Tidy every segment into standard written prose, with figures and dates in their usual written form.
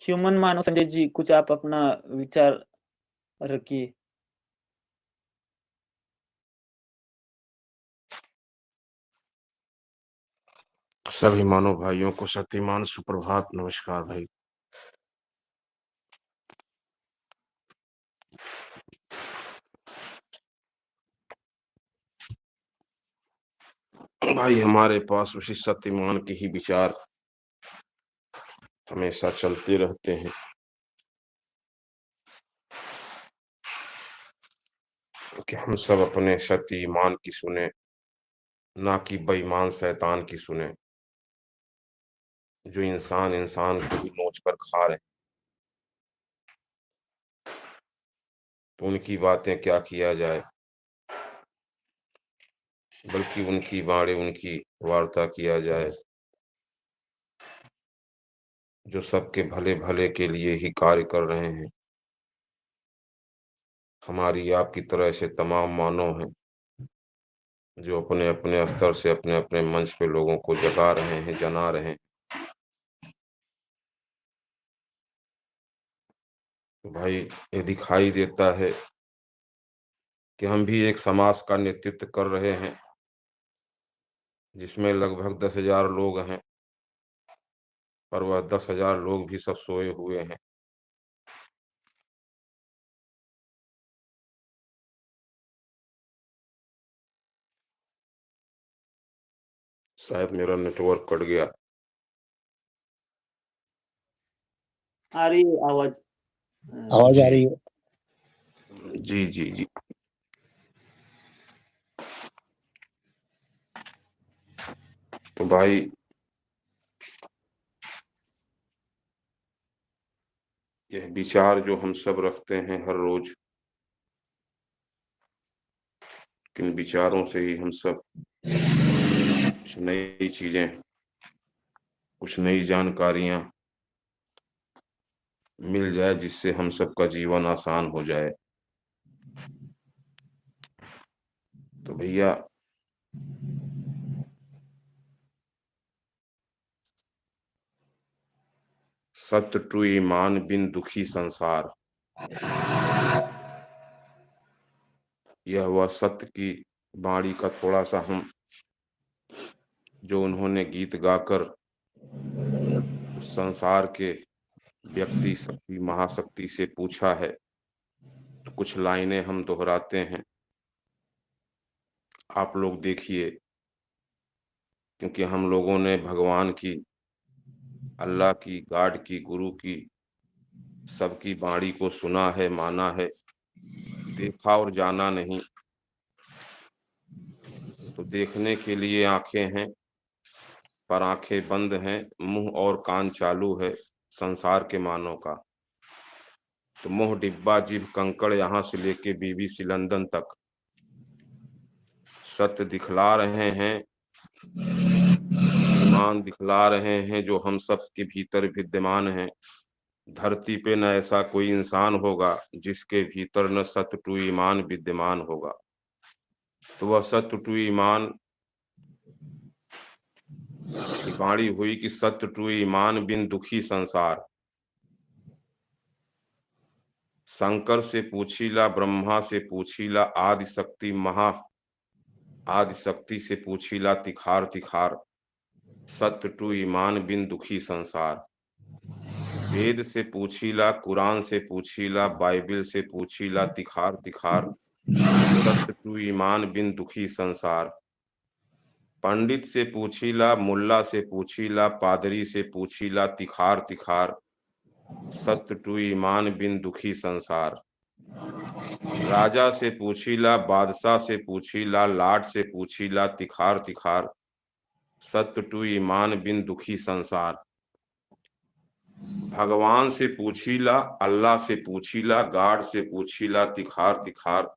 Human मानो संजय जी, कुछ आप अपना विचार रखिए। सभी मानव भाइयों को शक्तिमान सुप्रभात, नमस्कार भाई। भाई हमारे पास उसी शक्तिमान के ही विचार हमेशा चलते रहते हैं कि हम सब अपने शक्तिमान की सुने, ना कि बेईमान शैतान की सुने, जो इंसान इंसान को ही नोच कर खा रहे हैं। तो उनकी बातें क्या किया जाए, बल्कि उनकी बातें, उनकी वार्ता किया जाए, जो सबके भले भले के लिए ही कार्य कर रहे हैं। हमारी आपकी तरह से तमाम मानव हैं जो अपने अपने स्तर से अपने अपने मंच पे लोगों को जगा रहे हैं, जना रहे हैं। तो भाई ये दिखाई देता है कि हम भी एक समाज का नेतृत्व कर रहे हैं जिसमें लगभग 10,000 लोग हैं, पर वह 10,000 लोग भी सब सोए हुए हैं। शायद मेरा नेटवर्क कट गया। आ रही है आवाज? आवाज आ रही है? जी जी जी। तो भाई यह विचार जो हम सब रखते हैं हर रोज, किन विचारों से ही हम सब कुछ नई चीजें, कुछ नई जानकारियां मिल जाए, जिससे हम सबका जीवन आसान हो जाए। तो भैया सत्य टू ईमान बिन दुखी संसार, यह वह सत्य की वाणी का थोड़ा सा हम जो उन्होंने गीत गाकर उस संसार के व्यक्ति शक्ति महाशक्ति से पूछा है, तो कुछ लाइनें हम दोहराते हैं। आप लोग देखिए, क्योंकि हम लोगों ने भगवान की, अल्लाह की, गॉड की, गुरु की, सबकी वाणी को सुना है, माना है, देखा और जाना नहीं। तो देखने के लिए आंखें हैं, पर आंखें बंद हैं, मुंह और कान चालू है संसार के मानव का। तो मुंह डिब्बा जीभ कंकड़, यहाँ से लेके BBC लंदन तक सत्य दिखला रहे हैं, ईमान दिखला रहे हैं जो हम सब के भीतर विद्यमान है। धरती पे न ऐसा कोई इंसान होगा जिसके भीतर न सत्य टू ईमान विद्यमान होगा। तो वह सत्य टू ईमान की वाणी हुई कि सत्य टू ईमान बिन दुखी संसार। शंकर से पूछीला, ब्रह्मा से पूछीला, आदि शक्ति महा आदि शक्ति से पूछीला, तिखार तिखार, सत्य टू ईमान बिन दुखी संसार। वेद से पूछीला, कुरान से पूछीला, बाइबिल से पूछीला, तिखार तिखार, सत्य टू ईमान बिन दुखी संसार। पंडित से पूछीला, मुल्ला से पूछीला, पादरी से पूछीला, तिखार तिखार, सत्य टू ईमान बिन दुखी संसार। राजा से पूछीला, बादशाह से पूछीला, लाट से पूछीला, तिखार तिखार, सत्य टू ईमान बिन दुखी संसार। भगवान से पूछीला, अल्लाह से पूछीला, गॉड से पूछीला, तिखार तिखार,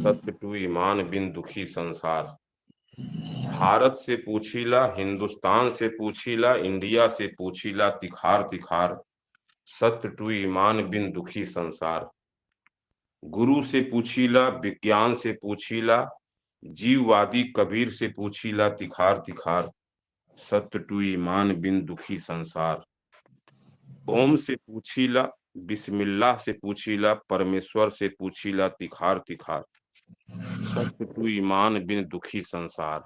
सत्य टू ईमान बिन दुखी संसार। भारत से पूछीला, हिंदुस्तान से पूछीला, इंडिया से पूछीला, तिखार तिखार, सत्य टू ईमान बिन दुखी संसार। गुरु से पूछीला, विज्ञान से पूछीला, जीववादी कबीर से पूछीला, तिखार तिखार, सत्य टू ईमान बिन दुखी संसार। ओम से पूछीला, बिस्मिल्लाह से पूछीला, परमेश्वर से पूछीला तिखार तिखार, सत्य तू ईमान बिन दुखी संसार।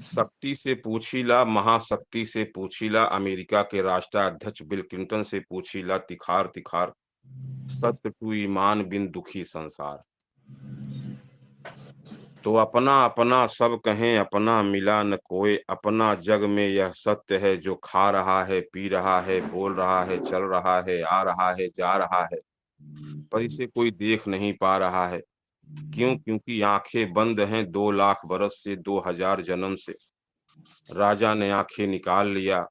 शक्ति से पूछीला, महाशक्ति से पूछीला, अमेरिका के राष्ट्राध्यक्ष बिल क्लिंटन से पूछीला तिखार तिखार, सत्य तू ईमान बिन दुखी संसार। तो अपना अपना सब कहें, अपना मिला न कोई, अपना जग में यह सत्य है, जो खा रहा है, पी रहा है, बोल रहा है, चल रहा है, आ रहा है, जा रहा है, पर इसे कोई देख नहीं पा रहा है। क्यों? क्योंकि आंखें बंद हैं 2 लाख बरस से, 2000 जन्म से। राजा ने आंखें निकाल लिया,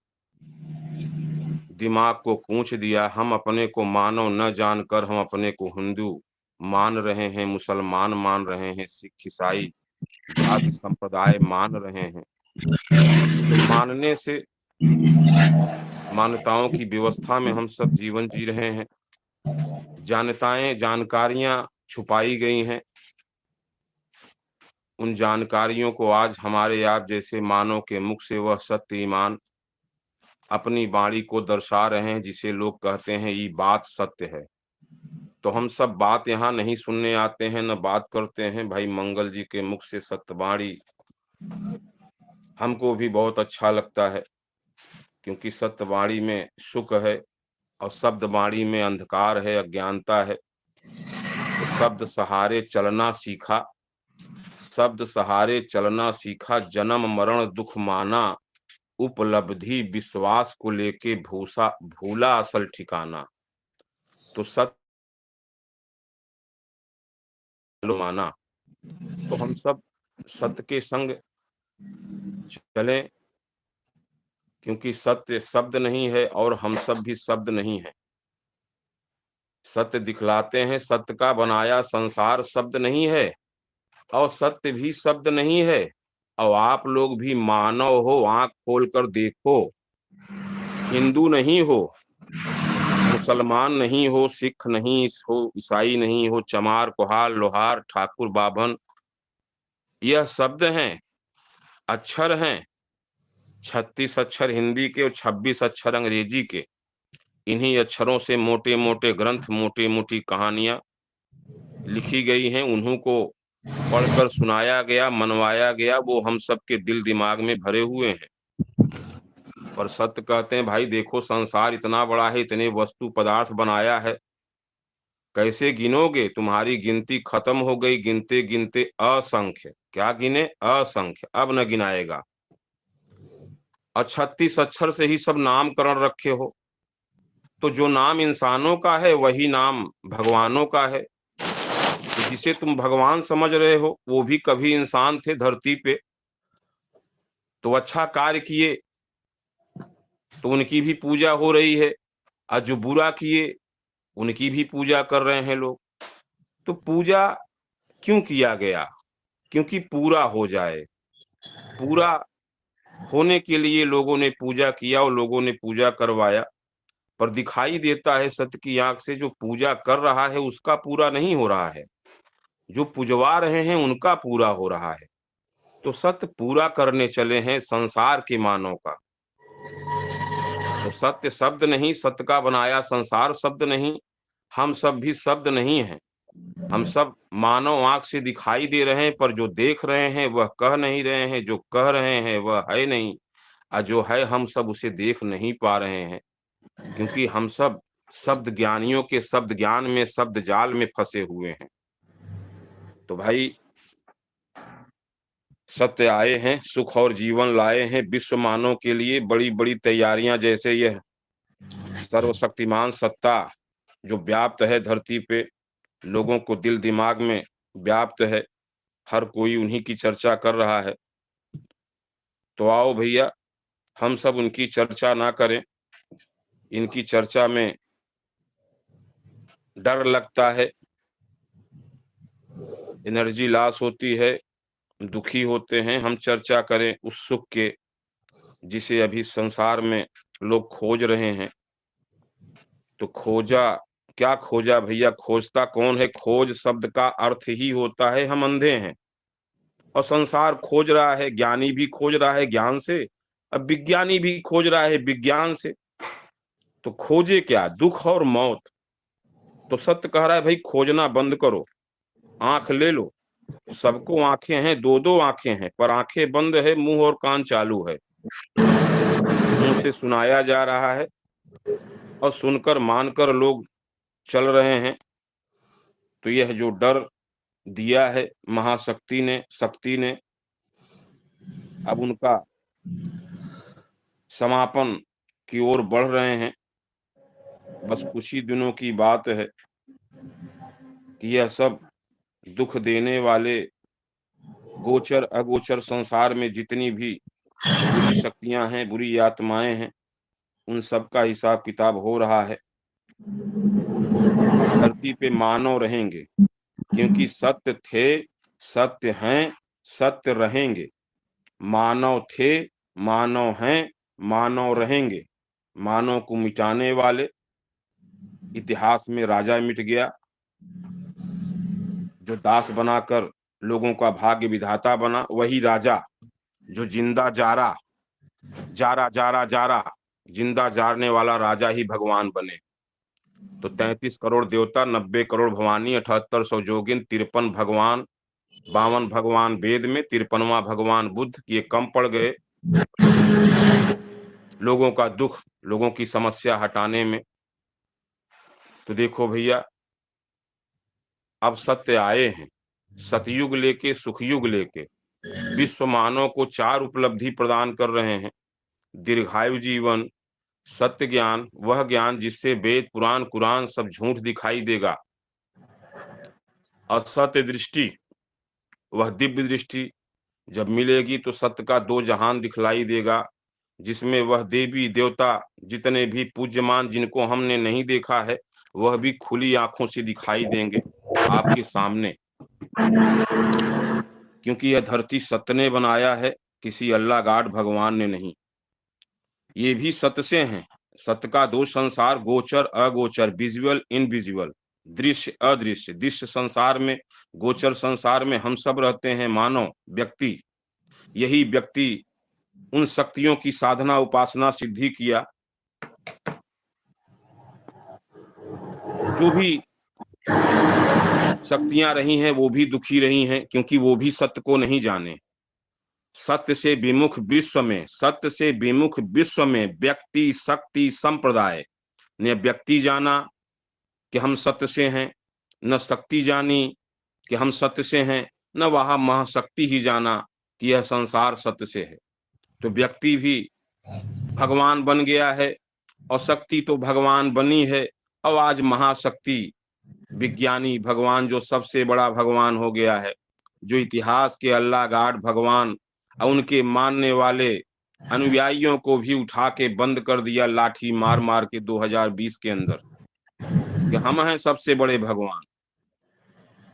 दिमाग को कूच दिया। हम अपने को मानव न जानकर हम अपने को हिंदू मान रहे हैं, मुसलमान मान रहे हैं, सिख ईसाई जाति संप्रदाय मान रहे हैं। तो मानने से मान्यताओं की व्यवस्था में हम सब जीवन जी रहे हैं। जानकारियां छुपाई गई हैं। उन जानकारियों को आज हमारे आप जैसे मानव के मुख से वह सत्य ईमान अपनी वाणी को दर्शा रहे हैं, जिसे लोग कहते हैं ये बात सत्य है। तो हम सब बात यहाँ नहीं सुनने आते हैं, न बात करते हैं। भाई मंगल जी के मुख से सत्यवाणी हमको भी बहुत अच्छा लगता है, क्योंकि सत्यवाणी में सुख है और शब्दवाणी में अंधकार है, अज्ञानता है। तो शब्द सहारे चलना सीखा, शब्द सहारे चलना सीखा, जन्म मरण दुख माना, उपलब्धि विश्वास को लेके भूला असल ठिकाना। तो सत्य माना, तो हम सब सत्य के संग चलें, क्योंकि सत्य शब्द नहीं है और हम सब भी शब्द नहीं है। सत्य दिखलाते हैं, सत्य का बनाया संसार शब्द नहीं है और सत्य भी शब्द नहीं है। और आप लोग भी मानव हो, आंख खोलकर देखो, हिंदू नहीं हो, मुसलमान नहीं हो, सिख नहीं हो, ईसाई नहीं हो, चमार कुहार लोहार ठाकुर बाभन, यह शब्द हैं, अक्षर हैं। 36 अक्षर हिंदी के और 26 अक्षर अंग्रेजी के। इन्हीं अक्षरों से मोटे मोटे ग्रंथ, मोटी मोटी कहानियां लिखी गई हैं। उन्हीं को पढ़कर सुनाया गया, मनवाया गया, वो हम सबके दिल दिमाग में भरे हुए हैं। पर सत्य कहते हैं भाई देखो संसार इतना बड़ा है, इतने वस्तु पदार्थ बनाया है, कैसे गिनोगे? तुम्हारी गिनती खत्म हो गई, गिनते गिनते असंख्य। क्या गिने? असंख्य, अब न गिनाएगा। और 36 अक्षर से ही सब नामकरण रखे हो। तो जो नाम इंसानों का है वही नाम भगवानों का है। तो जिसे तुम भगवान समझ रहे हो वो भी कभी इंसान थे धरती पे, तो अच्छा कार्य किए तो उनकी भी पूजा हो रही है, और जो बुरा किए उनकी भी पूजा कर रहे हैं लोग। तो पूजा क्यों किया गया? क्योंकि पूरा हो जाए। पूरा होने के लिए लोगों ने पूजा किया और लोगों ने पूजा करवाया। पर दिखाई देता है सत्य की आंख से, जो पूजा कर रहा है उसका पूरा नहीं हो रहा है, जो पुजवा रहे हैं उनका पूरा हो रहा है। तो सत्य पूरा करने चले हैं संसार के मानव का। तो सत्य शब्द नहीं, सत्य का बनाया संसार शब्द नहीं। हम सब भी शब्द नहीं हैं। हम सब मानव आंख से दिखाई दे रहे हैं, पर जो देख रहे हैं वह कह नहीं रहे हैं, जो कह रहे हैं वह है नहीं, और जो है हम सब उसे देख नहीं पा रहे हैं। क्योंकि हम सब शब्द ज्ञानियों के शब्द ज्ञान में, शब्द जाल में फंसे हुए हैं। तो भाई सत्य आए हैं, सुख और जीवन लाए हैं। विश्व मानव के लिए बड़ी बड़ी तैयारियां, जैसे यह सर्वशक्तिमान सत्ता जो व्याप्त है धरती पे, लोगों को दिल दिमाग में व्याप्त है, हर कोई उन्हीं की चर्चा कर रहा है। तो आओ भैया हम सब उनकी चर्चा ना करें। इनकी चर्चा में डर लगता है, एनर्जी लॉस होती है, दुखी होते हैं। हम चर्चा करें उस सुख के जिसे अभी संसार में लोग खोज रहे हैं। तो खोजा क्या खोजा भैया? खोजता कौन है? खोज शब्द का अर्थ ही होता है हम अंधे हैं, और संसार खोज रहा है। ज्ञानी भी खोज रहा है ज्ञान से, अब विज्ञानी भी खोज रहा है विज्ञान से। तो खोजे क्या, दुख और मौत। तो सत्य कह रहा है भाई खोजना बंद करो, आंख ले लो। सबको आंखें हैं, दो दो आंखें हैं, पर आंखें बंद है, मुंह और कान चालू है। मुंह से सुनाया जा रहा है और सुनकर मानकर लोग चल रहे हैं। तो यह जो डर दिया है महाशक्ति ने, शक्ति ने, अब उनका समापन की ओर बढ़ रहे हैं। बस कुछ ही दिनों की बात है कि यह सब दुख देने वाले गोचर अगोचर संसार में जितनी भी बुरी शक्तियां हैं, बुरी आत्माएं हैं, उन सब का हिसाब किताब हो रहा है। अब धरती पे मानव रहेंगे, क्योंकि सत्य थे, सत्य हैं, सत्य रहेंगे। मानव थे, मानव हैं, मानव रहेंगे। मानव को मिटाने वाले, इतिहास में राजा मिट गया, जो दास बनाकर लोगों का भाग्य विधाता बना, वही राजा जो जिंदा जारा जारा जारा जारा जिंदा जारने वाला राजा ही भगवान बने। तो 33 करोड़ देवता, 90 करोड़ भवानी, 7800 जोगिन, 53 भगवान, 52 भगवान वेद में, 53वां भगवान बुद्ध, ये कम पड़ गए लोगों का दुख, लोगों की समस्या हटाने में। तो देखो भैया, अब सत्य आए हैं, सतयुग लेके सुखयुग लेके विश्व मानव को 4 उपलब्धि प्रदान कर रहे हैं। दीर्घायु जीवन, सत्य ज्ञान, वह ज्ञान जिससे वेद पुराण कुरान सब झूठ दिखाई देगा, और सत्य दृष्टि, वह दिव्य दृष्टि जब मिलेगी तो सत्य का 2 जहान दिखलाई देगा, जिसमें वह देवी देवता जितने भी पूज्यमान जिनको हमने नहीं देखा है, वह भी खुली आंखों से दिखाई देंगे आपके सामने। क्योंकि यह धरती सत्य ने बनाया है, किसी अल्लाह गाड भगवान ने नहीं। ये भी सत्य से हैं। सत्य का 2 संसार, गोचर अगोचर, विजुअल इनविजुअल, दृश्य अदृश्य। दृश्य संसार में, गोचर संसार में हम सब रहते हैं, मानव व्यक्ति। यही व्यक्ति उन शक्तियों की साधना उपासना सिद्धि किया, जो भी शक्तियां रही हैं वो भी दुखी रही हैं, क्योंकि वो भी सत्य को नहीं जाने। सत्य से विमुख विश्व में, सत्य से विमुख विश्व में व्यक्ति शक्ति संप्रदाय ने व्यक्ति जाना कि हम सत्य से हैं, न शक्ति जानी कि हम सत्य से हैं, न वहां महाशक्ति ही जाना कि यह संसार सत्य से है। तो व्यक्ति भी भगवान बन गया है और शक्ति तो भगवान बनी है। और आज महाशक्ति विज्ञानी भगवान जो सबसे बड़ा भगवान हो गया है, जो इतिहास के अल्लाह गाड भगवान और उनके मानने वाले अनुयायियों को भी उठा के बंद कर दिया लाठी मार मार के 2020 के अंदर, कि हम हैं सबसे बड़े भगवान।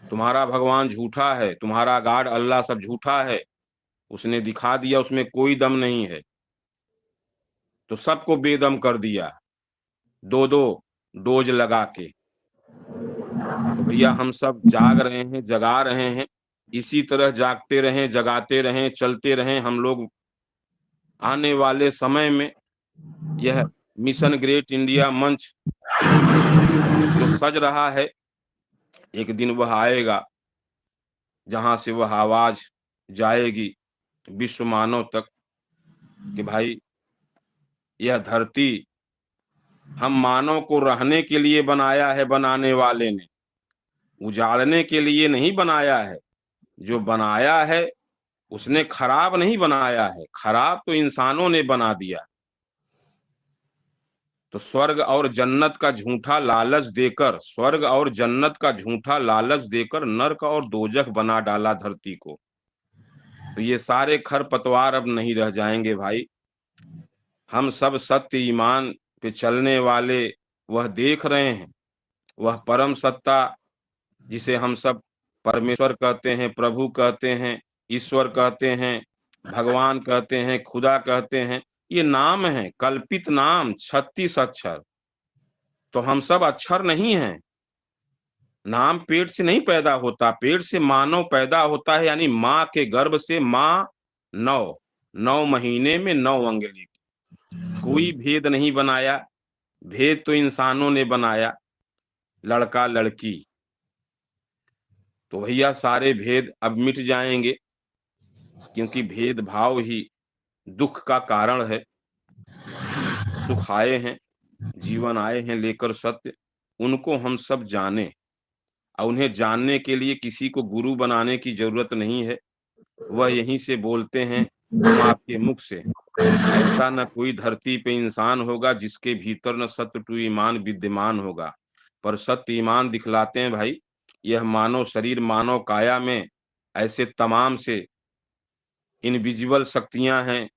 तुम्हारा भगवान झूठा है, तुम्हारा गाड अल्लाह सब झूठा है, उसने दिखा दिया उसमें कोई दम नहीं है। तो सबको बेदम कर दिया 2-2 डोज लगा के। तो भैया हम सब जाग रहे हैं, जगा रहे हैं, इसी तरह जागते रहें, जगाते रहें, चलते रहें हम लोग। आने वाले समय में यह मिशन ग्रेट इंडिया मंच जो सज रहा है, एक दिन वह आएगा जहां से वह आवाज जाएगी विश्व मानव तक कि भाई यह धरती हम मानव को रहने के लिए बनाया है, बनाने वाले ने, उजाड़ने के लिए नहीं बनाया है। जो बनाया है उसने खराब नहीं बनाया है, खराब तो इंसानों ने बना दिया। तो स्वर्ग और जन्नत का झूठा लालच देकर, स्वर्ग और जन्नत का झूठा लालच देकर नर्क और दोजख बना डाला धरती को। तो ये सारे खरपतवार अब नहीं रह जाएंगे भाई। हम सब सत्य ईमान पे चलने वाले वह देख रहे हैं, वह परम सत्ता जिसे हम सब परमेश्वर कहते हैं, प्रभु कहते हैं, ईश्वर कहते हैं, भगवान कहते हैं, खुदा कहते हैं, ये नाम है, कल्पित नाम, 36 अक्षर। तो हम सब अक्षर नहीं हैं। नाम पेट से नहीं पैदा होता, पेट से मानव पैदा होता है, यानी माँ के गर्भ से। माँ 9 महीने में 9 अंगुली, कोई भेद नहीं बनाया। भेद तो इंसानों ने बनाया, लड़का लड़की, तो भैया सारे भेद अब मिट जाएंगे, क्योंकि भेदभाव ही दुख का कारण है। सुख आए हैं, जीवन आए हैं लेकर सत्य, उनको हम सब जाने, और उन्हें जानने के लिए किसी को गुरु बनाने की जरूरत नहीं है। वह यहीं से बोलते हैं, हम आपके मुख से। ऐसा न कोई धरती पे इंसान होगा जिसके भीतर न सत्य टू ईमान विद्यमान होगा, पर सत्य ईमान दिखलाते हैं भाई। यह मानव शरीर, मानव काया में ऐसे तमाम से इनविजिबल शक्तियां हैं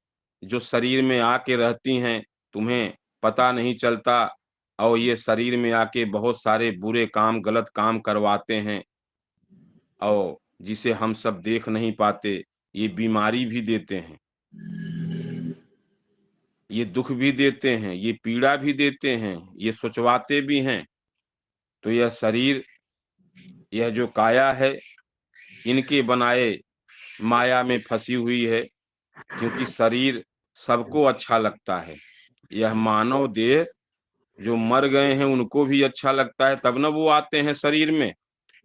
जो शरीर में आके रहती हैं, तुम्हें पता नहीं चलता, और ये शरीर में आके बहुत सारे बुरे काम, गलत काम करवाते हैं, और जिसे हम सब देख नहीं पाते। ये बीमारी भी देते हैं, ये दुख भी देते हैं, ये पीड़ा भी देते हैं, ये सोचवाते भी हैं। तो यह शरीर, यह जो काया है, इनके बनाए माया में फंसी हुई है, क्योंकि शरीर सबको अच्छा लगता है। यह मानव देह जो मर गए हैं उनको भी अच्छा लगता है, तब न वो आते हैं शरीर में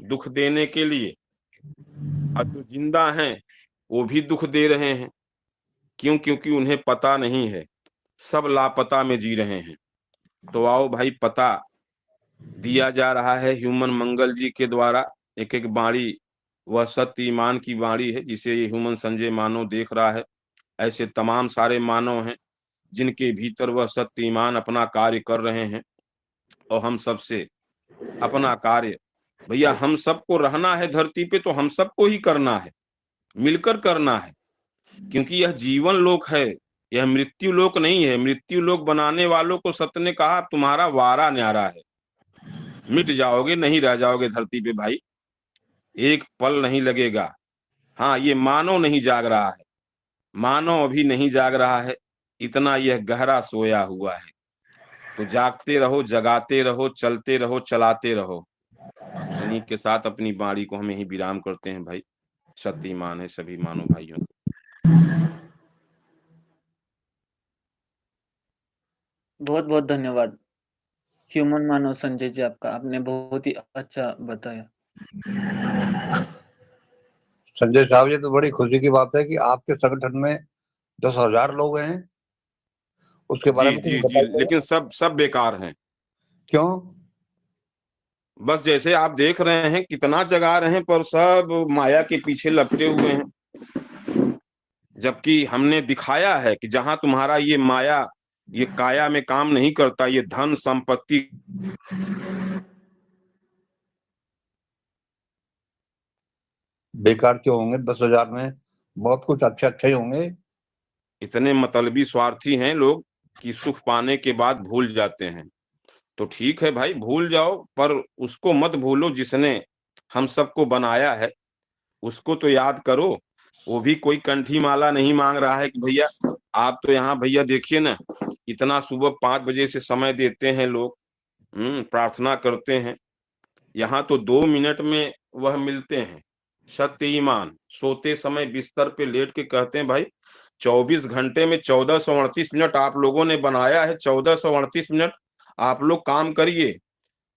दुख देने के लिए। और जो जिंदा हैं वो भी दुख दे रहे हैं, क्यों? क्योंकि उन्हें पता नहीं है, सब लापता में जी रहे हैं। तो आओ भाई, पता दिया जा रहा है ह्यूमन मंगल जी के द्वारा। एक एक बाणी वह सत्य ईमान की बाणी है, जिसे ये ह्यूमन संजय मानव देख रहा है। ऐसे तमाम सारे मानव हैं जिनके भीतर वह सत्य ईमान अपना कार्य कर रहे हैं, और हम सबसे अपना कार्य, भैया हम सबको रहना है धरती पे, तो हम सबको ही करना है, मिलकर करना है। क्योंकि यह जीवन लोक है, यह मृत्यु लोक नहीं है। मृत्यु लोक बनाने वालों को सत्य ने कहा, तुम्हारा वारा न्यारा है, मिट जाओगे, नहीं रह जाओगे धरती पे भाई, एक पल नहीं लगेगा। हाँ, ये मानव नहीं जाग रहा है, मानव अभी नहीं जाग रहा है, इतना यह गहरा सोया हुआ है। तो जागते रहो, जगाते रहो, चलते रहो, चलाते रहो। इन्हीं के साथ अपनी बाणी को हम यही विराम करते हैं भाई। सत्य ईमान है सभी मानव भाइयों को। बहुत बहुत धन्यवाद ह्यूमन मानव संजय जी, आपका, आपने बहुत ही अच्छा बताया। संजय साहब, ये तो बड़ी खुशी की बात है कि आपके संगठन में 10,000 लोग हैं। उसके बारे जी में कुछ जी जी, बताइए। लेकिन सब सब बेकार हैं। क्यों? बस जैसे आप देख रहे हैं कितना जगा रहे हैं, पर सब माया के पीछे लपटे हुए हैं। जबकि हमने दिखाया है कि जहां तुम्हारा ये माया, ये काया में काम नहीं करता, ये धन संपत्ति, बेकार क्यों होंगे? 10,000 में बहुत कुछ अच्छे अच्छे ही होंगे। इतने मतलबी स्वार्थी हैं लोग कि सुख पाने के बाद भूल जाते हैं। तो ठीक है भाई, भूल जाओ, पर उसको मत भूलो जिसने हम सबको बनाया है, उसको तो याद करो। वो भी कोई कंठी माला नहीं मांग रहा है कि भैया आप तो यहाँ, भैया देखिए ना, इतना सुबह 5 बजे से समय देते हैं लोग, प्रार्थना करते हैं। यहाँ तो 2 मिनट में वह मिलते हैं। सत्य ईमान सोते समय बिस्तर पे लेट के कहते हैं, भाई 24 घंटे में 1438 मिनट आप लोगों ने बनाया है, 1438 मिनट आप लोग काम करिए,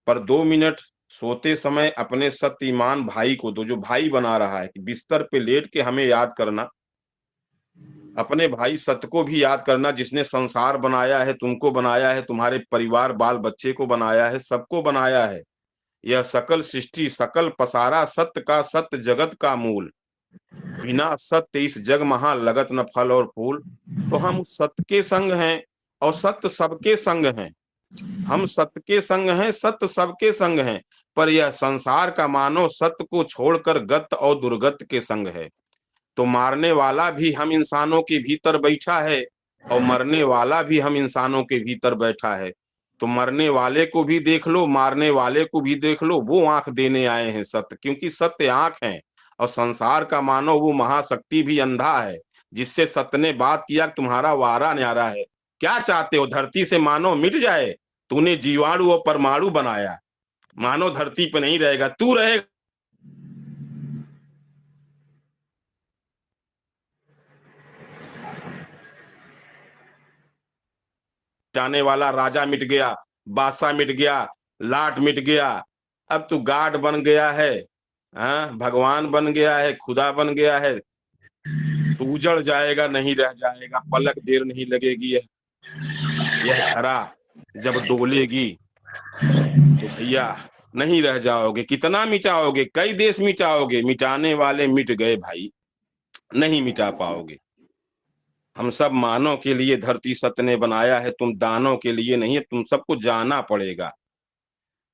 पर 2 मिनट सोते समय अपने सत्य ईमान भाई को दो, जो भाई बना रहा है। कि बिस्तर पे लेट के हमें याद करना, अपने भाई सत्य को भी याद करना, जिसने संसार बनाया है, तुमको बनाया है, तुम्हारे परिवार बाल बच्चे को बनाया है, सबको बनाया है। यह सकल सृष्टि सकल पसारा, सत्य का सत्य जगत का मूल, बिना सत्य इस जग महा लगत न फल और फूल। तो हम उस सत्य के संग हैं, और सत्य सबके संग हैं। हम सत्य के संग हैं, सत्य सबके संग हैं, पर यह संसार का मानव सत्य को छोड़कर गत और दुर्गत के संग है। तो मारने वाला भी हम इंसानों के भीतर बैठा है, और मरने वाला भी हम इंसानों के भीतर बैठा है। तो मरने वाले को भी देख लो, मारने वाले को भी देख लो, वो आंख देने आए हैं सत्य, क्योंकि सत्य आंख है। और संसार का मानव वो महाशक्ति भी अंधा है, जिससे सत्य ने बात किया तुम्हारा वारा न्यारा है। क्या चाहते हो, धरती से मानव मिट जाए? तूने जीवाणु और परमाणु बनाया, मानव धरती पे नहीं रहेगा, तू रहेगा। जाने वाला राजा मिट गया, बादशाह मिट गया, लाट मिट गया, अब तू गार्ड बन गया है, हाँ, भगवान बन गया है, खुदा बन गया है, तो उजड़ जाएगा, नहीं रह जाएगा, पलक देर नहीं लगेगी। यह धरा जब डोलेगी तो भैया नहीं रह जाओगे। कितना मिटाओगे, कई देश मिटाओगे, मिटाने वाले मिट गए भाई, नहीं मिटा पाओगे। हम सब मानव के लिए धरती सत्य ने बनाया है, तुम दानों के लिए नहीं है, तुम सबको जाना पड़ेगा।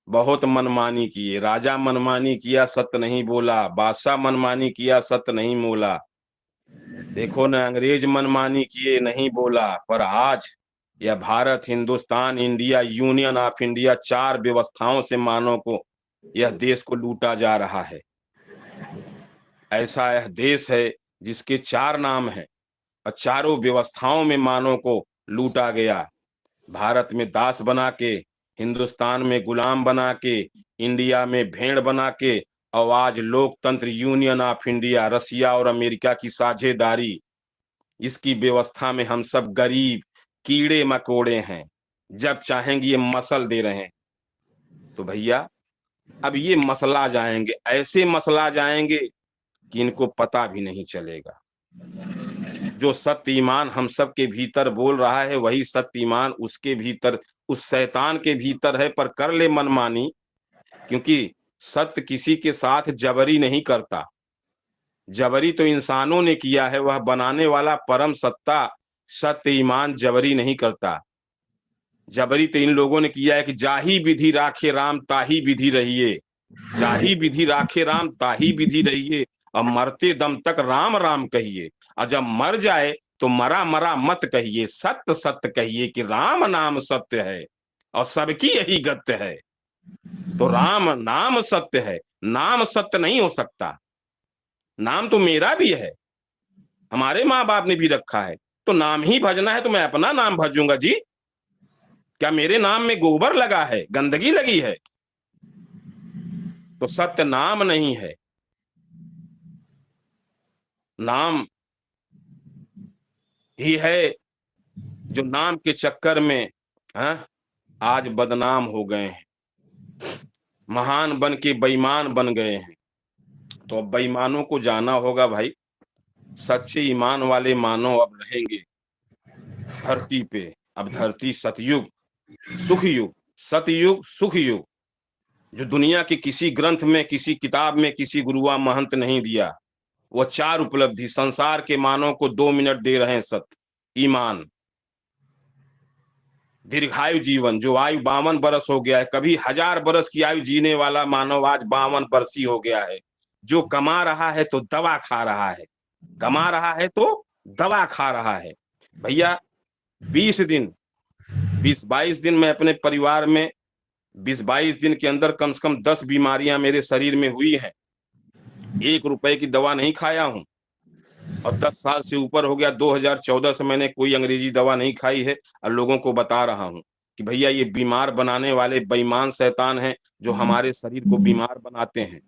बहुत मनमानी किए, राजा मनमानी किया, सत्य नहीं बोला, बादशाह मनमानी किया, सत्य नहीं बोला, देखो ना अंग्रेज मनमानी किए, नहीं बोला, पर आज यह Bharat, Hindustan, India, union of India, 4 व्यवस्थाओं से मानव को, यह देश को लूटा जा रहा है। ऐसा यह देश है जिसके 4 नाम हैं और चारों व्यवस्थाओं में मानव को लूटा गया। भारत में दास बना के, हिंदुस्तान में गुलाम बना के, इंडिया में भेड़ बना के, और आज लोकतंत्र, यूनियन ऑफ इंडिया, रसिया और अमेरिका की साझेदारी, इसकी व्यवस्था में हम सब गरीब कीड़े मकोड़े हैं, जब चाहेंगे ये मसल दे रहे हैं। तो भैया अब ये मसला जाएंगे, ऐसे मसला जाएंगे कि इनको पता भी नहीं चलेगा। जो सत्य ईमान हम सब के भीतर बोल रहा है, वही सत्य ईमान उसके भीतर, उस शैतान के भीतर है, पर कर ले मनमानी, क्योंकि सत्य किसी के साथ जबरी नहीं करता। जबरी तो इंसानों ने किया है, वह बनाने वाला परम सत्ता सत्य ईमान जबरी नहीं करता। जबरी तो इन लोगों ने किया है कि जाही विधि राखे राम ताही विधि रहिए, जाही विधि राखे राम ताही विधि रहिए, और मरते दम तक राम राम कहिए, और जब मर जाए तो मरा मरा मत कहिए, सत्य सत्य कहिए कि राम नाम सत्य है और सबकी यही गत्य है। तो राम नाम सत्य है, नाम सत्य नहीं हो सकता। नाम तो मेरा भी है, हमारे माँ बाप ने भी रखा है, तो नाम ही भजना है तो मैं अपना नाम भजूंगा जी। क्या मेरे नाम में गोबर लगा है, गंदगी लगी है? तो सत्य नाम नहीं है, नाम ही है जो नाम के चक्कर में आज बदनाम हो गए हैं, महान बन के बेईमान बन गए हैं। तो अब बेईमानों को जाना होगा भाई, सच्चे ईमान वाले मानव अब रहेंगे धरती पे। अब धरती सतयुग सुख युग, सतयुग सुख युग, जो दुनिया के किसी ग्रंथ में, किसी किताब में, किसी गुरुआ महंत नहीं दिया, वो 4 उपलब्धि संसार के मानव को 2 मिनट दे रहे हैं। सत्य, ईमान, दीर्घायु जीवन, जो आयु 52 बरस हो गया है, कभी 1000 बरस की आयु जीने वाला मानव आज 52 बरसी हो गया है। जो कमा रहा है तो दवा खा रहा है, कमा रहा है तो दवा खा रहा है। भैया 20 दिन 20-22 दिन मैं अपने परिवार में 20-22 दिन के अंदर कम से कम 10 बीमारियां मेरे शरीर में हुई हैं। 1 रुपए की दवा नहीं खाया हूं, और 10 साल से ऊपर हो गया, 2014 से मैंने कोई अंग्रेजी दवा नहीं खाई है। और लोगों को बता रहा हूं कि भैया ये बीमार बनाने वाले बेईमान शैतान हैं, जो हमारे शरीर को बीमार बनाते हैं,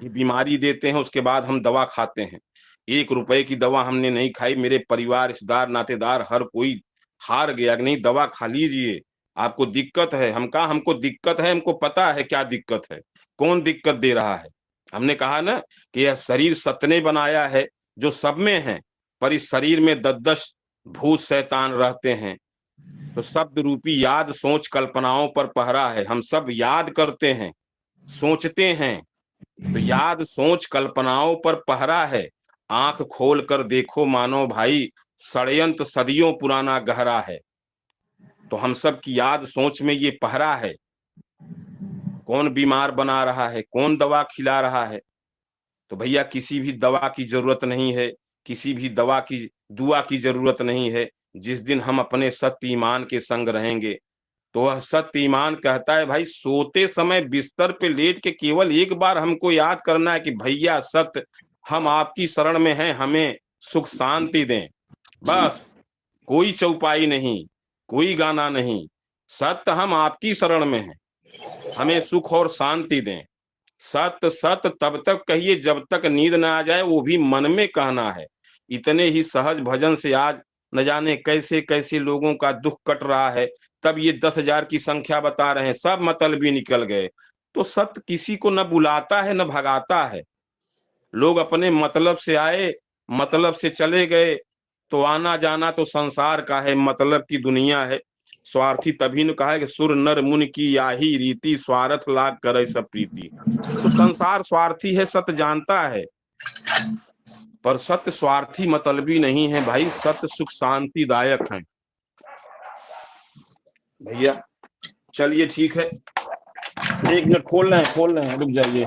ये बीमारी देते हैं, उसके बाद हम दवा खाते हैं। 1 रुपए की दवा हमने नहीं खाई, मेरे परिवार, रिश्तेदार, नातेदार हर कोई हार गया कि नहीं दवा खा लीजिए, आपको दिक्कत है। हम कहा हमको दिक्कत है, हमको पता है क्या दिक्कत है, कौन दिक्कत दे रहा है। हमने कहा ना कि यह शरीर सत्य ने बनाया है, जो सब में है, पर इस शरीर में 10-10 भूत शैतान रहते हैं। तो शब्द रूपी याद सोच कल्पनाओं पर पहरा है। हम सब याद करते हैं, सोचते हैं, तो याद सोच कल्पनाओं पर पहरा है। आंख खोल कर देखो मानो भाई, षड्यंत्र सदियों पुराना गहरा है। तो हम सब की याद सोच में ये पहरा है। कौन बीमार बना रहा है, कौन दवा खिला रहा है? तो भैया किसी भी दवा की जरूरत नहीं है, किसी भी दवा की दुआ की जरूरत नहीं है। जिस दिन हम अपने सत्य ईमान के संग रहेंगे, तो वह सत्य ईमान कहता है भाई, सोते समय बिस्तर पे लेट के केवल एक बार हमको याद करना है कि भैया सत्य, हम आपकी शरण में हैं, हमें सुख शांति दें। बस, कोई चौपाई नहीं, कोई गाना नहीं, सत्य हम आपकी शरण में हैं, हमें सुख और शांति दें। सत्य सत्य तब तक कहिए जब तक नींद ना आ जाए, वो भी मन में कहना है। इतने ही सहज भजन से आज न जाने कैसे कैसे लोगों का दुख कट रहा है, तब ये 10,000 की संख्या बता रहे हैं, सब मतलबी निकल गए। तो सत्य किसी को न बुलाता है न भगाता है। लोग अपने मतलब से आए, मतलब से चले गए, तो आना जाना तो संसार का है, मतलब की दुनिया है। स्वार्थी तभी ने कहा है कि सुर नर मुनि की याही रीति, स्वार्थ लाग करे सब प्रीति। तो संसार स्वार्थी है, सत्य जानता है, पर सत्य स्वार्थी मतलबी नहीं है भाई, सत्य सुख शांतिदायक है भैया। चलिए ठीक है, 1 मिनट खोल रहे हैं, रुक जाइए।